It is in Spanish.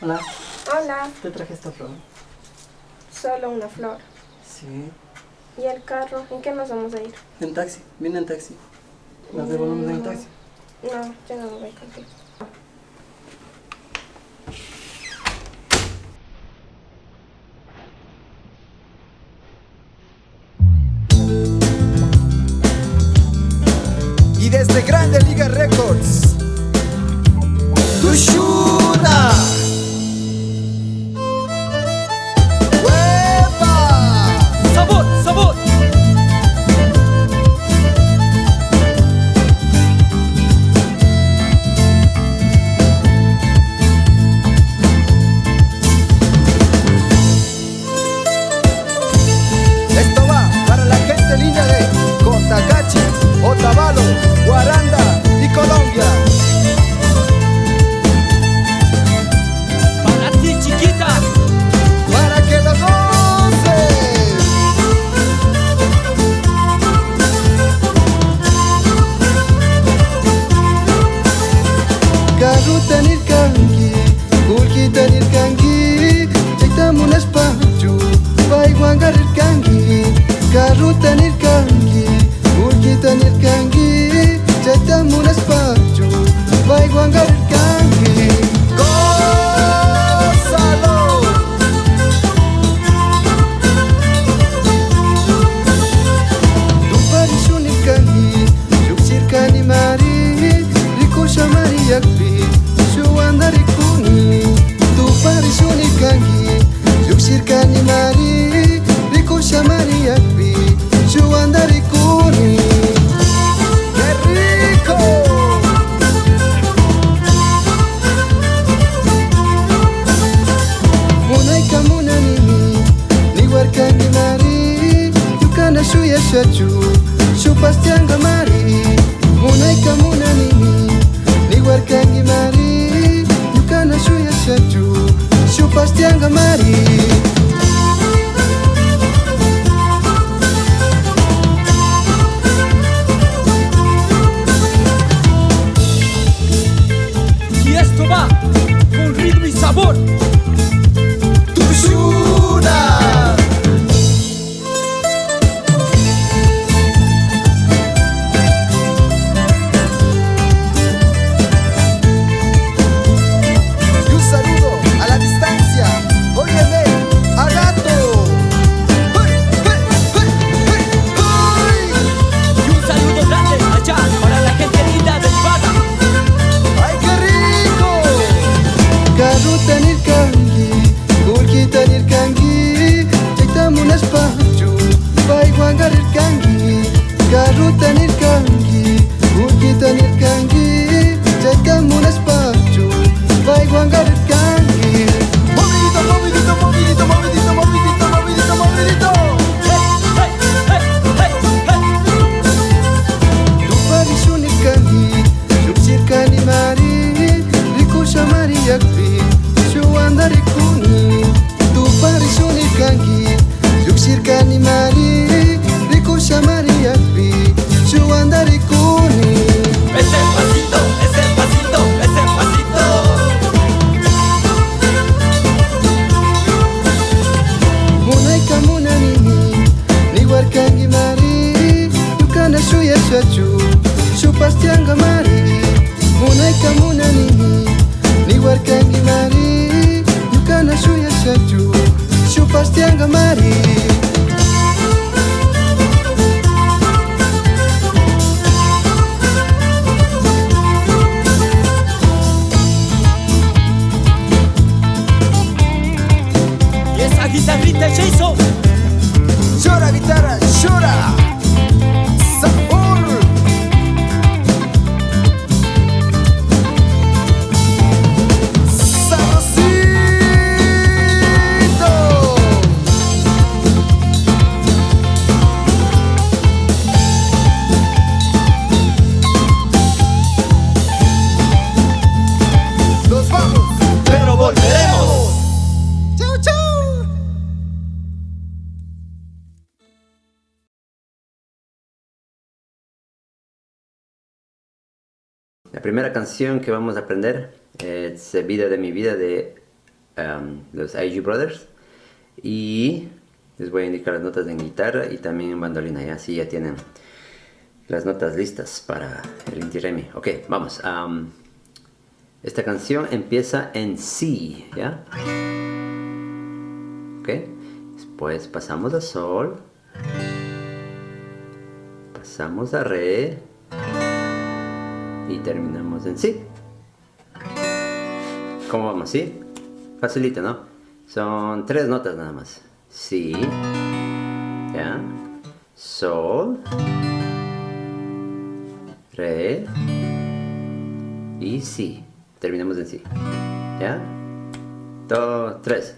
Hola, Hola, te traje esta flor. solo una flor. Sí, ¿Y el carro? ¿En qué nos vamos a ir? en taxi, vine en taxi. ¿Nos devolvemos en el taxi? No, yo no me voy contigo. Y desde Grande Liga Records, Tushuna. ¡Huepa! ¡Sabor, sabor! Esto va para la gente linda de Cotacachi, Otavalo, Guaranda y Colombia. ¡Para ti, chiquita! Para que lo goces. Garuta nirkangi, kulkita nirkangi, chaitamun espachu, baiguanga nirkangi. Garuta nirkangi, kulkita nirkangi, chaitamun espachu, baiguanga nirkangi. Gózalo. Duparishuni kangi, yuksirkani mari, rikusha mari yakpi, shuanda rikuni. Duparishuni kangi, yuksirkani mari, rikusha mari yakpi, shuanda rikuni. ¡Qué rico! Munaika munanimi, niwarkangi mari, yukana shuya shachu, shupastianga mari. Munaika munanimi, niwarkangi mari, yukana shuya shachu, shupastianga mari. Y esto va con ritmo y sabor. Tushuna. Y un saludo a la distancia. Óyeme, a gato. ¡Hey, hey, hey, hey, hey! Y un saludo grande allá para la gente linda de Ibaga. ¡Ay, qué rico! Garuta nirkangi, kulkita nirkangi, chaitamun espachu, baiguanga nirkangi. Garuta nirkangi, kulkita nirkangi, chaitamun espachu, baiguanga nirkangi. Movidito, movidito, movidito, movidito, movidito, movidito, movidito. ¡Hey, hey, hey, hey, hey! Duparishuni kangi, yuksirkani mari, rikusha mari yakpi, shuanda rikuni. Duparishuni kangi, yuksirkani mari, rikusha mari yakpi, shuanda rikuni. Ese pasito, ese pasito, ese pasito. Munaika munanimi, niwarkangi mari, yukana shuya shachu, shupastianga mari. Munaika munanimi, niwarkangi mari, yukana shuya shachu, shupastianga mari. Y esa guitarrita Jason. Llora guitarra, llora. Sabor. Sabrosito. Nos vamos, Pero volveremos. chau, chau. La primera canción que vamos a aprender es Vida de mi vida de los Aiju Brothers. Y les voy a indicar las notas en guitarra y también en bandolina. Ya, así ya tienen las notas listas para el Inti Raymi. Ok, vamos. Esta canción empieza en Si, ¿ya? Ok. Después pasamos a Sol. Pasamos a Re. Y terminamos en Si. ¿Cómo vamos? ¿Sí? Facilito, ¿no? Son 3 notas nada más. Si. ¿Ya? Sol. Re. Y Si. Terminamos en Si. ¿Ya? 2, 3.